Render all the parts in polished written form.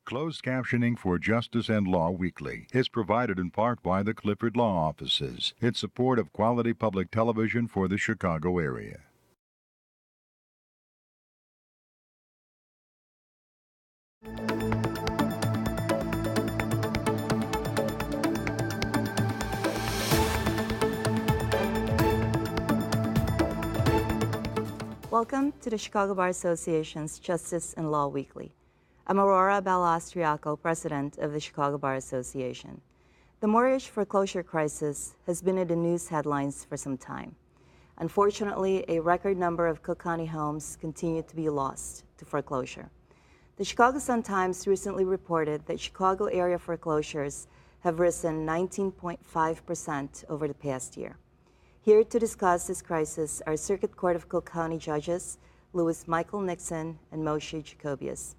Closed captioning for Justice and Law Weekly is provided in part by the Clifford Law Offices in support of quality public television for the Chicago area. Welcome to the Chicago Bar Association's Justice and Law Weekly. I'm Aurora Balastriaco, president of the Chicago Bar Association. The mortgage foreclosure crisis has been in the news headlines for some time. Unfortunately, a record number of Cook County homes continue to be lost to foreclosure. The Chicago Sun-Times recently reported that Chicago area foreclosures have risen 19.5% over the past year. Here to discuss this crisis are Circuit Court of Cook County judges Louis Michael Nixon and Moshe Jacobius.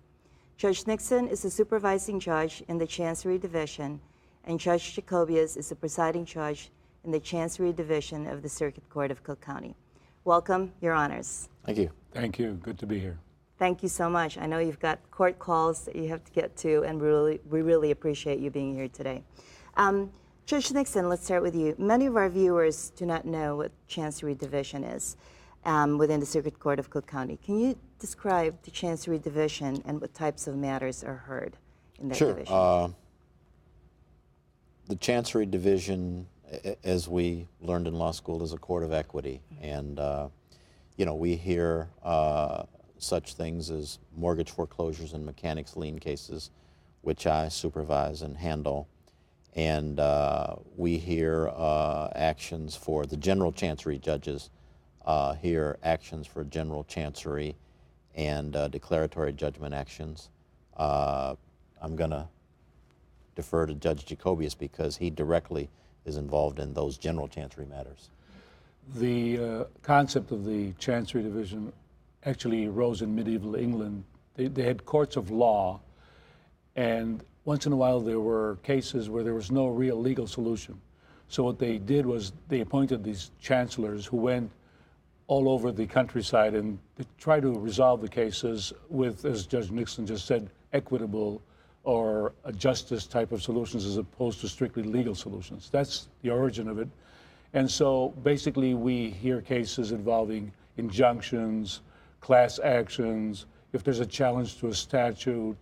Judge Nixon is a supervising judge in the Chancery Division, and Judge Jacobius is the presiding judge in the Chancery Division of the Circuit Court of Cook County. Welcome, Your Honors. Thank you. Thank you. Good to be here. Thank you so much. I know you've got court calls that you have to get to, and we really appreciate you being here today. Judge Nixon, let's start with you. Many of our viewers do not know what Chancery Division is within the Circuit Court of Cook County. Can you describe the Chancery Division and what types of matters are heard in that division? Sure. The Chancery Division, as we learned in law school, is a court of equity. And, we hear such things as mortgage foreclosures and mechanics lien cases, which I supervise and handle. And we hear actions for the general chancery judges, hear actions for general chancery and declaratory judgment actions. I'm going to defer to Judge Jacobius because he directly is involved in those general chancery matters. The concept of the Chancery Division actually arose in medieval England. They had courts of law, and once in a while there were cases where there was no real legal solution. So what they did was they appointed these chancellors who went all over the countryside and they tried to resolve the cases with, as Judge Nixon just said, equitable or a justice type of solutions as opposed to strictly legal solutions. That's the origin of it. And so basically we hear cases involving injunctions, class actions, if there's a challenge to a statute,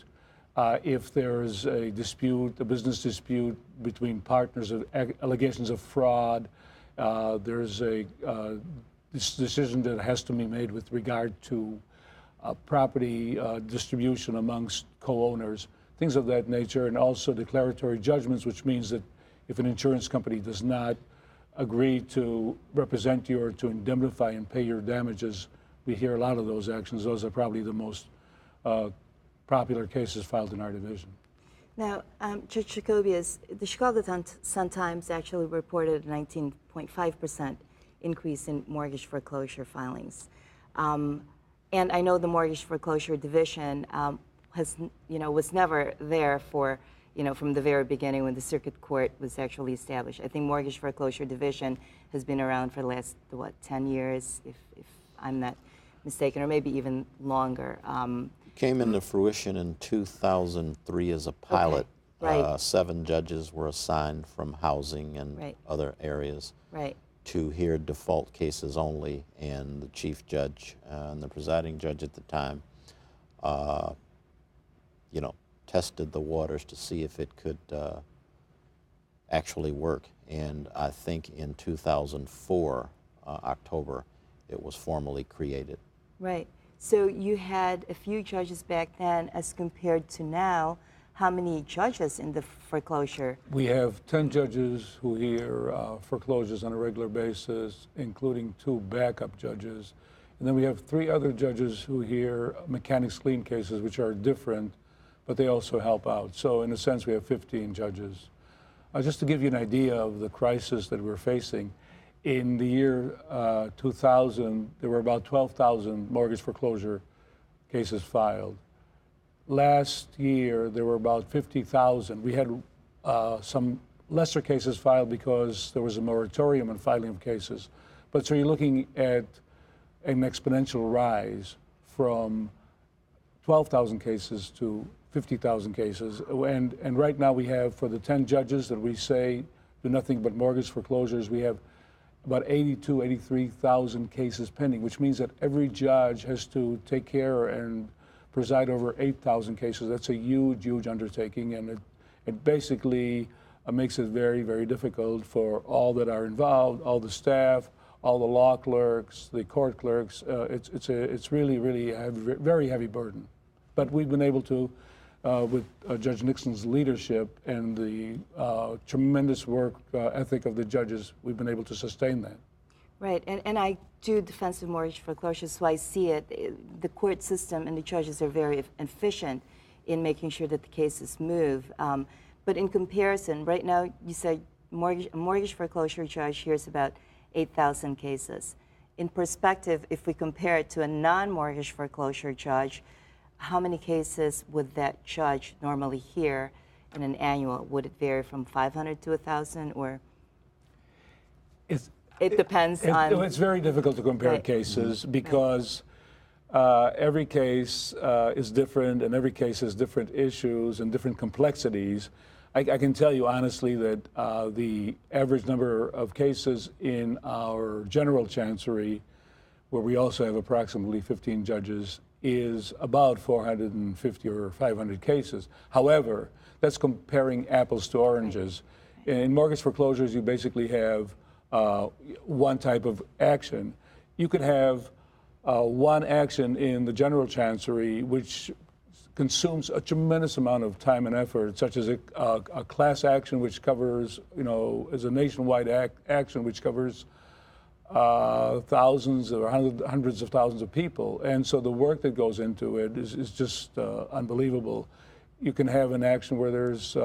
if there's a dispute, a business dispute between partners, of allegations of fraud, there's a decision that has to be made with regard to property distribution amongst co-owners, things of that nature, and also declaratory judgments, which means that if an insurance company does not agree to represent you or to indemnify and pay your damages, we hear a lot of those actions. Those are probably the most popular cases filed in our division. Now, Judge Jacobius, the Chicago Sun-Times actually reported a 19.5% increase in mortgage foreclosure filings. And I know the Mortgage Foreclosure Division was never there for, from the very beginning when the Circuit Court was actually established. I think Mortgage Foreclosure Division has been around for the last, 10 years, if I'm not mistaken, or maybe even longer. Came into fruition in 2003 as a pilot. Okay. Right. 7 judges were assigned from housing and right. other areas right. to hear default cases only, and the chief judge and the presiding judge at the time, tested the waters to see if it could actually work. And I think in 2004, October, it was formally created. Right. So you had a few judges back then as compared to now. How many judges in the foreclosure? We have 10 judges who hear foreclosures on a regular basis, including 2 backup judges. And then we have 3 other judges who hear mechanics lien cases, which are different, but they also help out. So in a sense, we have 15 judges. Just to give you an idea of the crisis that we're facing, in the year 2000, there were about 12,000 mortgage foreclosure cases filed. Last year, there were about 50,000. We had some lesser cases filed because there was a moratorium on filing of cases. But so you're looking at an exponential rise from 12,000 cases to 50,000 cases. And right now we have, for the 10 judges that we say do nothing but mortgage foreclosures, we have about 83,000 cases pending, which means that every judge has to take care and preside over 8,000 cases. That's a huge, huge undertaking, and it basically makes it very, very difficult for all that are involved, all the staff, all the law clerks, the court clerks. It's really, really a very heavy burden. But we've been able to, with Judge Nixon's leadership and the tremendous work ethic of the judges, we've been able to sustain that. Right, and I do defensive mortgage foreclosure, so I see it. The court system and the judges are very efficient in making sure that the cases move. But in comparison, right now you said a mortgage foreclosure judge hears about 8,000 cases. In perspective, if we compare it to a non-mortgage foreclosure judge, how many cases would that judge normally hear in an annual? Would it vary from 500 to 1,000, or? It depends on. It's very difficult to compare cases because every case is different, and every case has different issues and different complexities. I can tell you honestly that the average number of cases in our general chancery, where we also have approximately 15 judges, is about 450 or 500 cases. However, that's comparing apples to oranges. In mortgage foreclosures, you basically have one type of action. You could have one action in the general chancery which consumes a tremendous amount of time and effort, such as a class action which covers, is a nationwide action which covers thousands or hundreds of thousands of people. And so the work that goes into it is just unbelievable. You can have an action where there's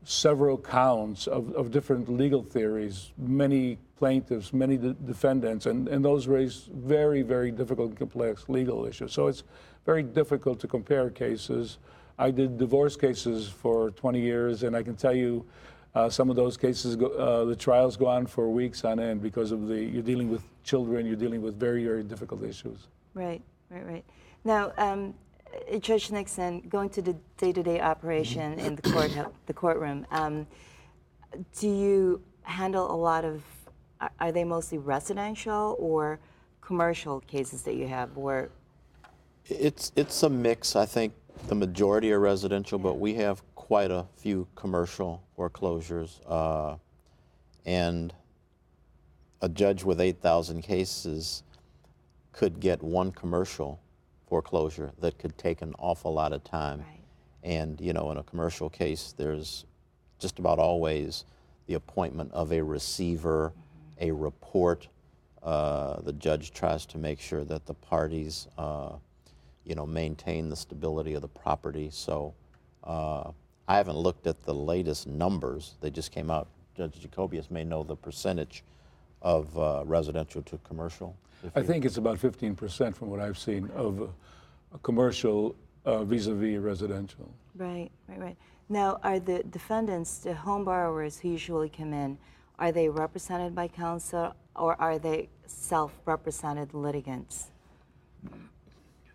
several counts of different legal theories, many plaintiffs, many defendants, and those raise very, very difficult and complex legal issues. So it's very difficult to compare cases. I did divorce cases for 20 years, and I can tell you some of those cases, the trials go on for weeks on end because of you're dealing with children, you're dealing with very, very difficult issues. Right. Now, Judge Nixon, going to the day-to-day operation in the courtroom, do you handle a lot of, are they mostly residential or commercial cases that you have? Or It's a mix. I think the majority are residential, but we have quite a few commercial foreclosures. And a judge with 8,000 cases could get one commercial foreclosure that could take an awful lot of time. Right. And, in a commercial case, there's just about always the appointment of a receiver, a report. The judge tries to make sure that the parties, maintain the stability of the property. So I haven't looked at the latest numbers. They just came out. Judge Jacobius may know the percentage of residential to commercial. I think it's about 15% from what I've seen of a commercial vis-a-vis residential. Right. Now, are the defendants, the home borrowers who usually come in, are they represented by counsel or are they self-represented litigants?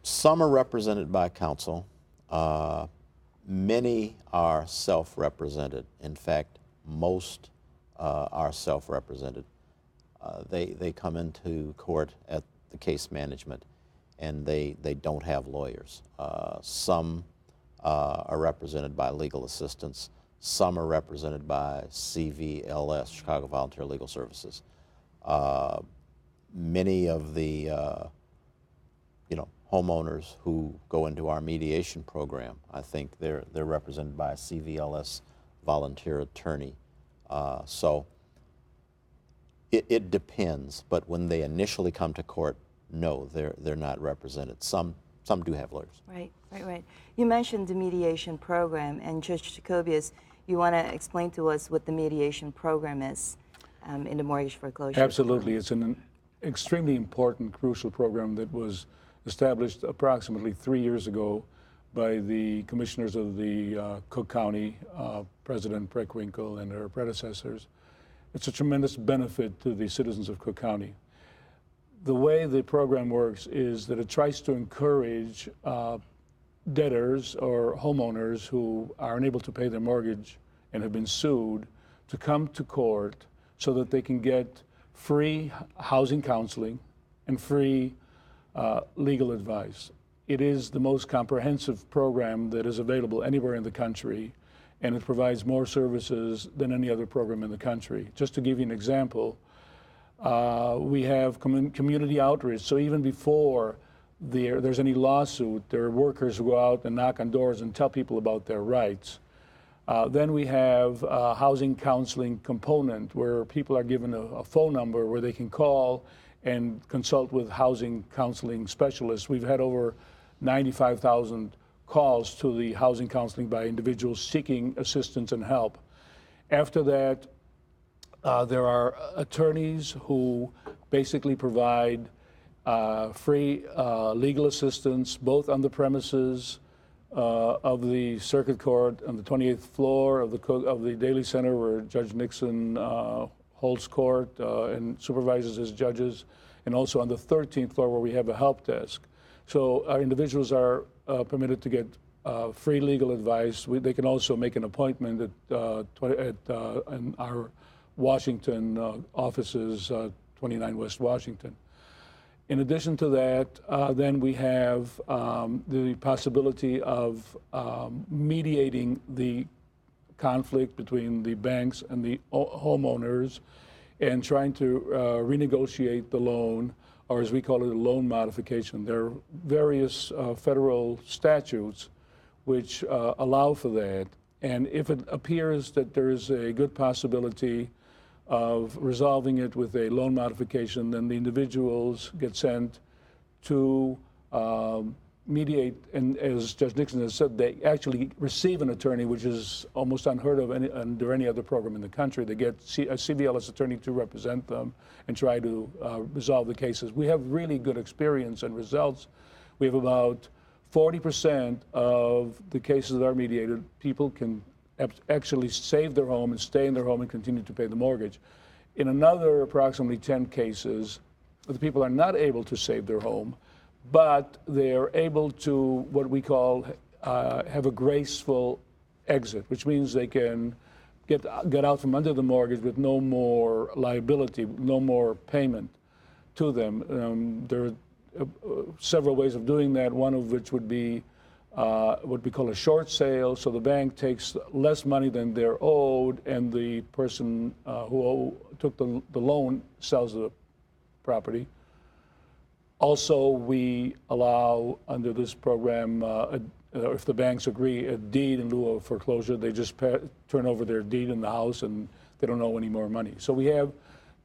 Some are represented by counsel. Many are self-represented. In fact, most are self-represented. They come into court at the case management and they don't have lawyers. Some are represented by legal assistants. Some are represented by CVLS, Chicago Volunteer Legal Services. Many of the homeowners who go into our mediation program, I think they're represented by a CVLS volunteer attorney. So it depends, but when they initially come to court, no, they're not represented. Some do have lawyers. Right. You mentioned the mediation program, and Judge Jacobius, you want to explain to us what the mediation program is in the mortgage foreclosure? Absolutely. It's an extremely important, crucial program that was established approximately 3 years ago by the commissioners of the Cook County, President Preckwinkle and her predecessors. It's a tremendous benefit to the citizens of Cook County. The way the program works is that it tries to encourage debtors or homeowners who are unable to pay their mortgage and have been sued to come to court so that they can get free housing counseling and free legal advice. It is the most comprehensive program that is available anywhere in the country, and it provides more services than any other program in the country. Just to give you an example, we have community outreach. So even before there's any lawsuit, there are workers who go out and knock on doors and tell people about their rights. Then we have a housing counseling component where people are given a phone number where they can call and consult with housing counseling specialists. We've had over 95,000 calls to the housing counseling by individuals seeking assistance and help. After that, there are attorneys who basically provide free legal assistance both on the premises of the circuit court on the 28th floor of the Daly Center, where Judge Nixon holds court and supervises his judges, and also on the 13th floor where we have a help desk. So our individuals are permitted to get free legal advice. They can also make an appointment in our Washington offices, 29 West Washington. In addition to that, then we have the possibility of mediating the conflict between the banks and the homeowners and trying to renegotiate the loan, or as we call it, a loan modification. There are various federal statutes which allow for that. And if it appears that there is a good possibility of resolving it with a loan modification, then the individuals get sent to mediate. And as Judge Nixon has said, they actually receive an attorney, which is almost unheard of under any other program in the country. They get a CVLS attorney to represent them and try to resolve the cases. We have really good experience and results. We have about 40% of the cases that are mediated, people can actually save their home and stay in their home and continue to pay the mortgage. In another approximately 10 cases, the people are not able to save their home, but they are able to, what we call, have a graceful exit, which means they can get out from under the mortgage with no more liability, no more payment to them. There are several ways of doing that, one of which would be what we call a short sale. So the bank takes less money than they're owed, and the person who took the loan sells the property. Also, we allow under this program, if the banks agree, a deed in lieu of foreclosure. They just turn over their deed in the house and they don't owe any more money. So we have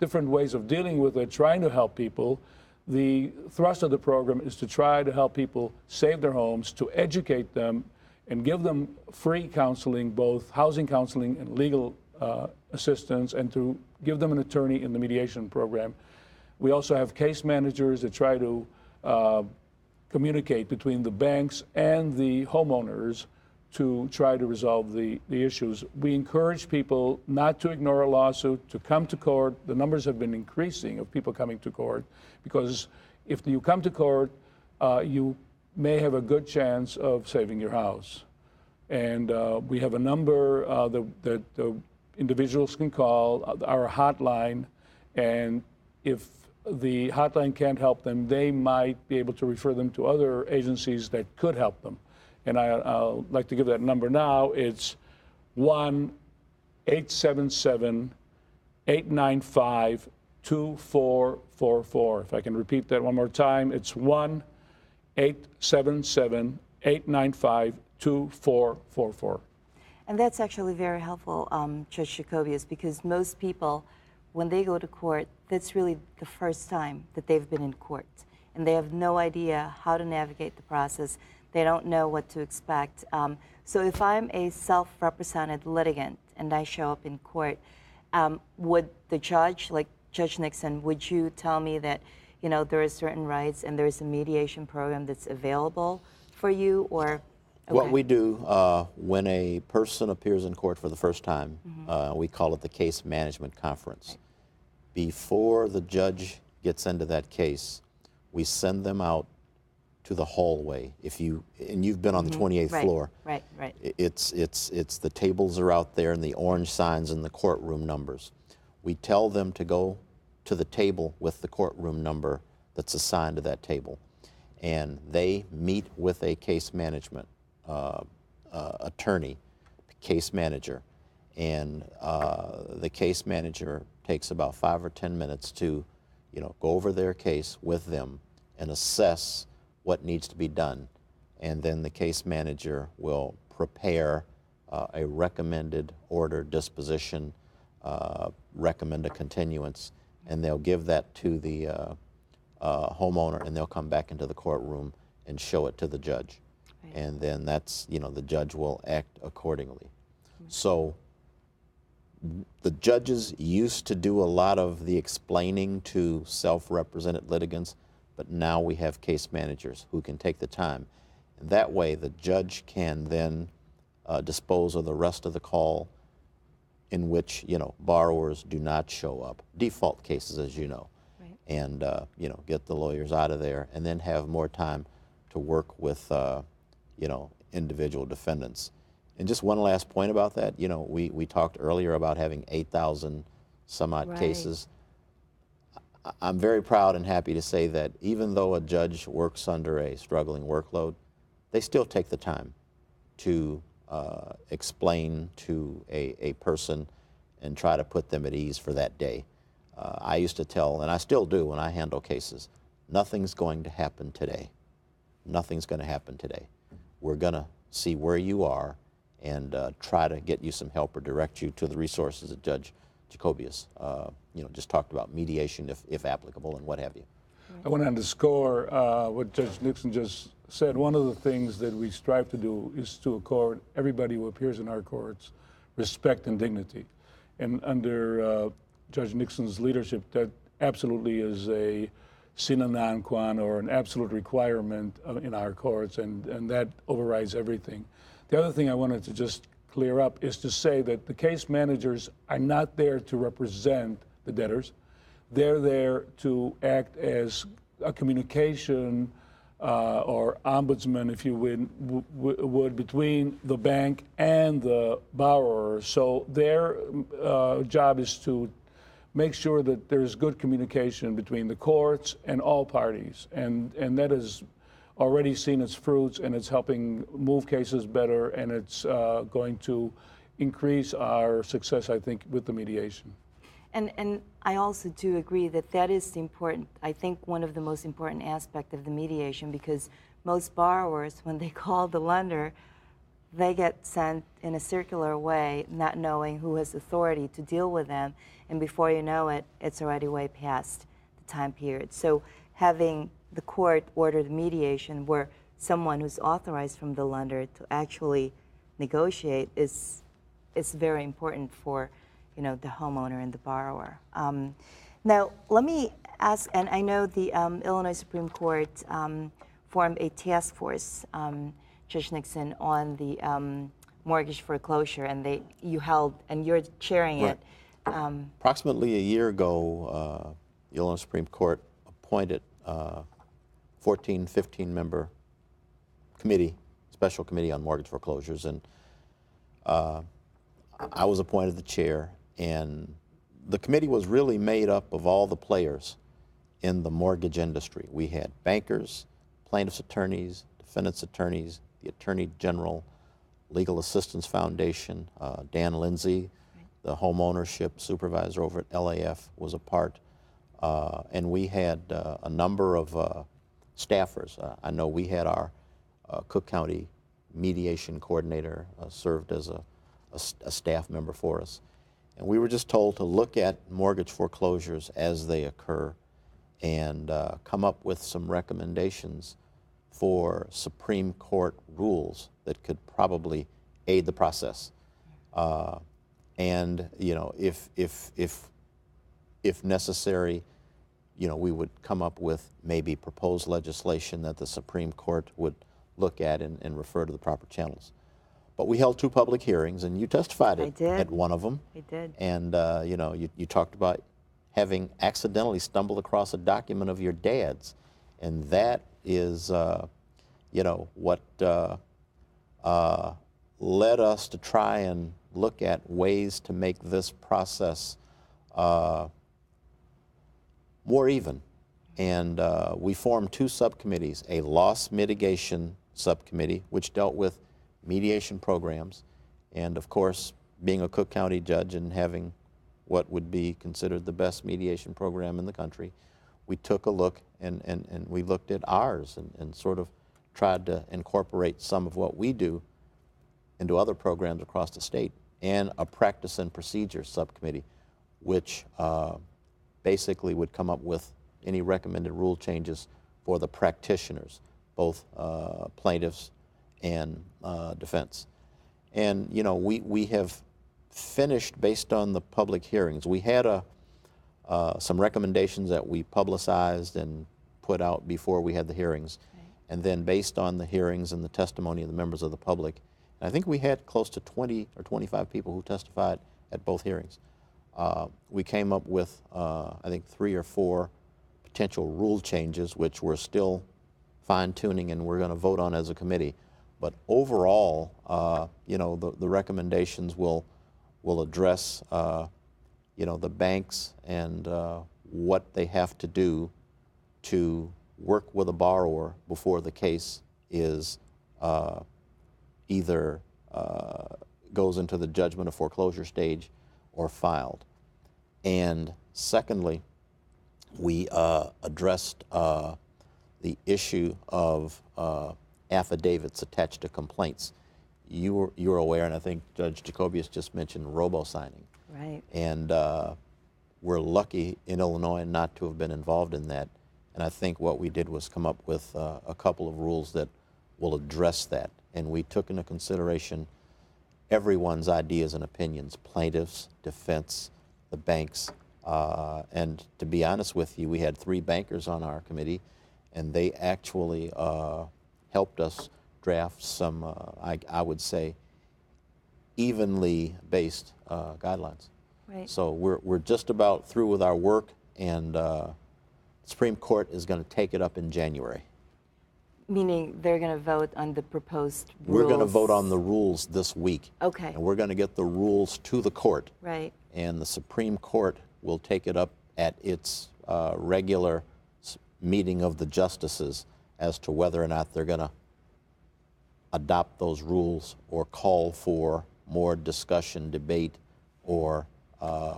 different ways of dealing with it, trying to help people. The thrust of the program is to try to help people save their homes, to educate them, and give them free counseling, both housing counseling and legal assistance, and to give them an attorney in the mediation program. We also have case managers that try to communicate between the banks and the homeowners to try to resolve the issues. We encourage people not to ignore a lawsuit, to come to court. The numbers have been increasing of people coming to court, because if you come to court, you may have a good chance of saving your house. And we have a number that individuals can call, our hotline, and if the hotline can't help them, they might be able to refer them to other agencies that could help them. And I'll like to give that number now. It's 1-877-895-2444. If I can repeat that one more time, it's 1-877-895-2444. And that's actually very helpful, Judge Jacobius, because most people, when they go to court, that's really the first time that they've been in court. And they have no idea how to navigate the process. They don't know what to expect. So if I'm a self-represented litigant and I show up in court, would the judge, like Judge Nixon, would you tell me that, you know, there are certain rights and there's a mediation program that's available for you, or? Okay. What we do when a person appears in court for the first time, we call it the case management conference. Before the judge gets into that case, we send them out to to the hallway. And you've been on the 28th Right, floor. right. It's the tables are out there and the orange signs and the courtroom numbers. We tell them to go to the table with the courtroom number that's assigned to that table, and they meet with a case management attorney, case manager, and the case manager takes about 5 or 10 minutes to, go over their case with them and assess what needs to be done, and then the case manager will prepare a recommended order disposition, recommend a continuance, and they'll give that to the homeowner, and they'll come back into the courtroom and show it to the judge. Right. And then that's, the judge will act accordingly. So the judges used to do a lot of the explaining to self-represented litigants, but now we have case managers who can take the time. And that way the judge can then dispose of the rest of the call in which, borrowers do not show up, default cases, as you know, Right. and, get the lawyers out of there and then have more time to work with, individual defendants. And just one last point about that, we talked earlier about having 8,000 some odd Right. cases. I'm very proud and happy to say that even though a judge works under a struggling workload, they still take the time to explain to a person and try to put them at ease for that day. I used to tell, and I still do when I handle cases, nothing's going to happen today. Nothing's going to happen today. We're going to see where you are and try to get you some help or direct you to the resources that Judge Jacobius just talked about, mediation if applicable and what have you. I want to underscore what Judge Nixon just said. One of the things that we strive to do is to accord everybody who appears in our courts respect and dignity. And under Judge Nixon's leadership, that absolutely is a sine non qua non, or an absolute requirement in our courts, and that overrides everything. The other thing I wanted to just clear up is to say that the case managers are not there to represent the debtors. They're there to act as a communication or ombudsman, if you would, between the bank and the borrower. So their job is to make sure that there's good communication between the courts and all parties. And that has already seen its fruits, and it's helping move cases better, and it's going to increase our success, I think, with the mediation. And I also do agree that is important, I think one of the most important aspects of the mediation, because most borrowers, when they call the lender, they get sent in a circular way, not knowing who has authority to deal with them, and before you know it, it's already way past the time period. So having the court order the mediation where someone who's authorized from the lender to actually negotiate is very important for the homeowner and the borrower. Now, let me ask, and I know the Illinois Supreme Court formed a task force, Judge Nixon, on the mortgage foreclosure, and you held, and you're chairing Right. it. Approximately a year ago, the Illinois Supreme Court appointed 14, 15-member committee, special committee on mortgage foreclosures, and I was appointed the chair, and the committee was really made up of all the players in the mortgage industry. We had bankers, plaintiffs' attorneys, defendants' attorneys, the Attorney General, Legal Assistance Foundation, Dan Lindsay, the home ownership supervisor over at LAF was a part, and we had a number of staffers. I know we had our Cook County mediation coordinator served as a staff member for us. And we were just told to look at mortgage foreclosures as they occur and come up with some recommendations for Supreme Court rules that could probably aid the process. And if necessary, we would come up with maybe proposed legislation that the Supreme Court would look at and refer to the proper channels. But we held 2 public hearings, and you testified at one of them. I did. And you talked about having accidentally stumbled across a document of your dad's, and that is what led us to try and look at ways to make this process more even. And we formed two subcommittees, a loss mitigation subcommittee, which dealt with mediation programs, and of course, being a Cook County judge and having what would be considered the best mediation program in the country, we took a look and we looked at ours and sort of tried to incorporate some of what we do into other programs across the state, and a practice and procedure subcommittee, which basically would come up with any recommended rule changes for the practitioners, both plaintiffs and defense. And we have finished based on the public hearings. We had some recommendations that we publicized and put out before we had the hearings. Right. And then based on the hearings and the testimony of the members of the public, and I think we had close to 20 or 25 people who testified at both hearings. We came up with, I think, 3 or 4 potential rule changes, which we're still fine-tuning and we're going to vote on as a committee. But overall, the recommendations will address, the banks and what they have to do to work with a borrower before the case is either goes into the judgment of foreclosure stage or filed. And secondly, we addressed the issue of affidavits attached to complaints. You're aware, and I think Judge Jacobius just mentioned robo-signing. Right. And we're lucky in Illinois not to have been involved in that. And I think what we did was come up with a couple of rules that will address that. And we took into consideration everyone's ideas and opinions, plaintiffs, defense, the banks. And to be honest with you, we had 3 bankers on our committee, and they actually helped us draft some, I would say, evenly based guidelines. Right. So we're just about through with our work, and the Supreme Court is going to take it up in January. Meaning they're going to vote on the proposed rules? We're going to vote on the rules this week. Okay. And we're going to get the rules to the court. Right. And the Supreme Court will take it up at its regular meeting of the justices as to whether or not they're going to adopt those rules or call for more discussion, debate, or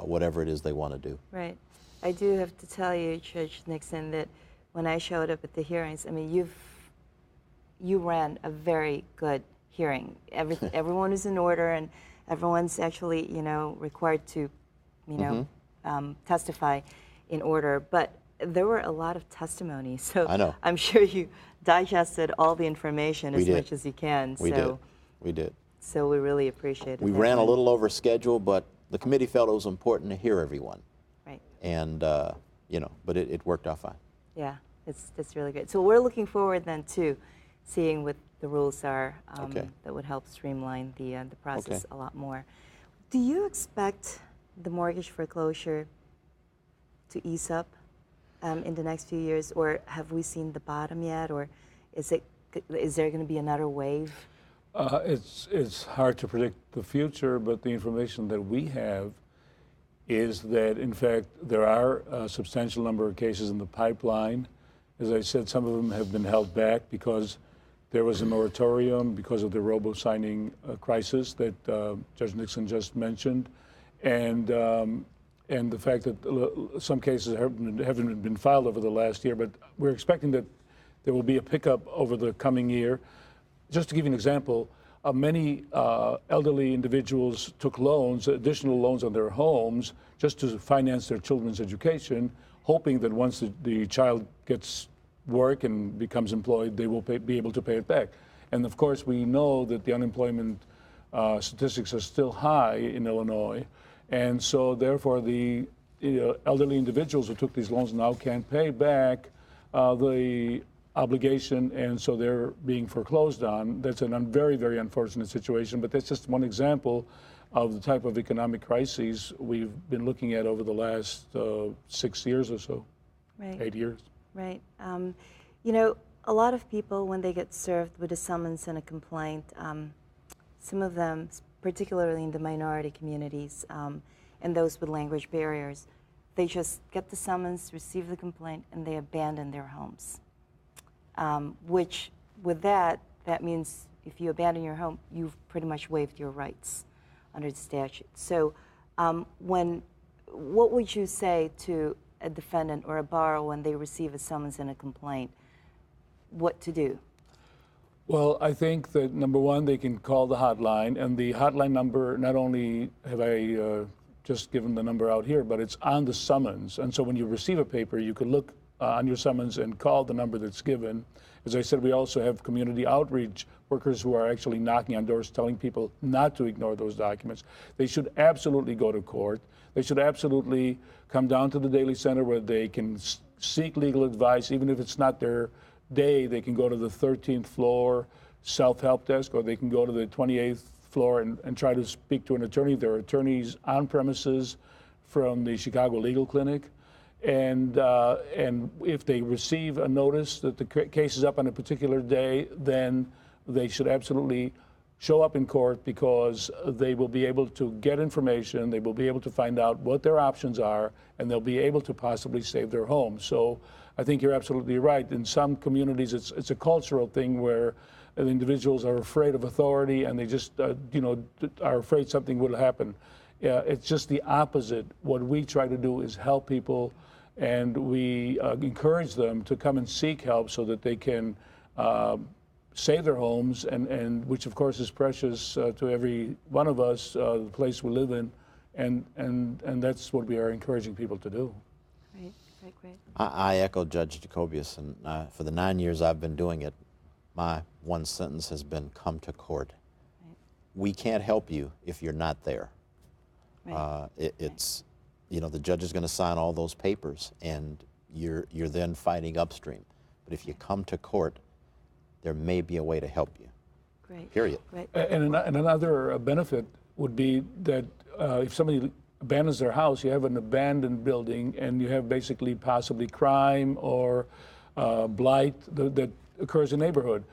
whatever it is they want to do. Right. I do have to tell you, Judge Nixon, that when I showed up at the hearings, I mean, you ran a very good hearing. Everyone is in order, and everyone's actually, required to, testify in order. But there were a lot of testimonies, so I know. I'm sure you digested all the information as much as you can. We did. So we really appreciate it. We ran a little over schedule, but the committee felt it was important to hear everyone. Right. And, but it worked out fine. Yeah, it's really good. So we're looking forward then to seeing what the rules are that would help streamline the process a lot more. Do you expect the mortgage foreclosure to ease up in the next few years, or have we seen the bottom yet, or is there going to be another wave? It's hard to predict the future, but the information that we have is that, in fact, there are a substantial number of cases in the pipeline. As I said, some of them have been held back because there was a moratorium because of the robo-signing crisis that Judge Nixon just mentioned, and the fact that some cases haven't been filed over the last year. But we're expecting that there will be a pickup over the coming year. Just to give you an example, many elderly individuals took loans, additional loans on their homes, just to finance their children's education, hoping that once the child gets work and becomes employed, they will be able to pay it back. And of course, we know that the unemployment statistics are still high in Illinois. And so therefore, the elderly individuals who took these loans now can't pay back the obligation, and so they're being foreclosed on. That's a very, very unfortunate situation, but that's just one example of the type of economic crises we've been looking at over the last 6 years or so, Right. 8 years. Right. a lot of people, when they get served with a summons and a complaint, some of them, particularly in the minority communities and those with language barriers, they just get the summons, receive the complaint, and they abandon their homes. Which, with that means if you abandon your home, you've pretty much waived your rights under the statute. So what would you say to a defendant or a borrower when they receive a summons and a complaint? What to do? Well, I think that number one, they can call the hotline, and the hotline number, not only have I just given the number out here, but it's on the summons. And so when you receive a paper, you can look on your summons and call the number that's given. As I said, we also have community outreach workers who are actually knocking on doors telling people not to ignore those documents. They should absolutely go to court. They should absolutely come down to the Daily Center where they can seek legal advice. Even if it's not their day, they can go to the 13th floor self-help desk, or they can go to the 28th floor and try to speak to an attorney. There are attorneys on premises from the Chicago Legal Clinic. And if they receive a notice that the case is up on a particular day, then they should absolutely show up in court, because they will be able to get information, they will be able to find out what their options are, and they'll be able to possibly save their home. So I think you're absolutely right. In some communities, it's a cultural thing where individuals are afraid of authority, and they just are afraid something will happen. It's just the opposite. What we try to do is help people, and we encourage them to come and seek help so that they can save their homes, and which of course is precious to every one of us, the place we live in, and that's what we are encouraging people to do. Great. I echo Judge Jacobius, and for the 9 years I've been doing it, my one sentence has been, come to court. Right. We can't help you if you're not there. Right. It's, the judge is going to sign all those papers, and you're then fighting upstream. But if you come to court, there may be a way to help you. Great. Period. Great. And another benefit would be that if somebody abandons their house, you have an abandoned building, and you have basically possibly crime or blight that occurs in the neighborhood.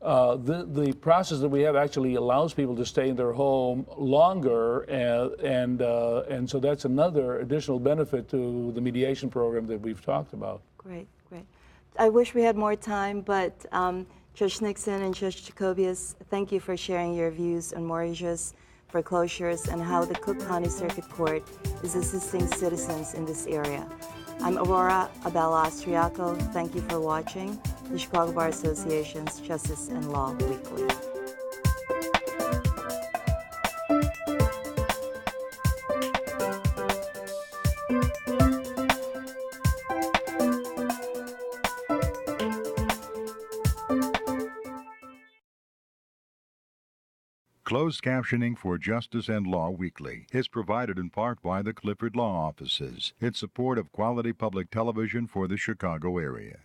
The process that we have actually allows people to stay in their home longer, and so that's another additional benefit to the mediation program that we've talked about. Great. I wish we had more time, but Judge Nixon and Judge Jacobius, thank you for sharing your views on mortgages, foreclosures, and how the Cook County Circuit Court is assisting citizens in this area. I'm Aurora Abella Austriaco. Thank you for watching the Chicago Bar Association's Justice and Law Weekly. Closed captioning for Justice and Law Weekly is provided in part by the Clifford Law Offices in support of quality public television for the Chicago area.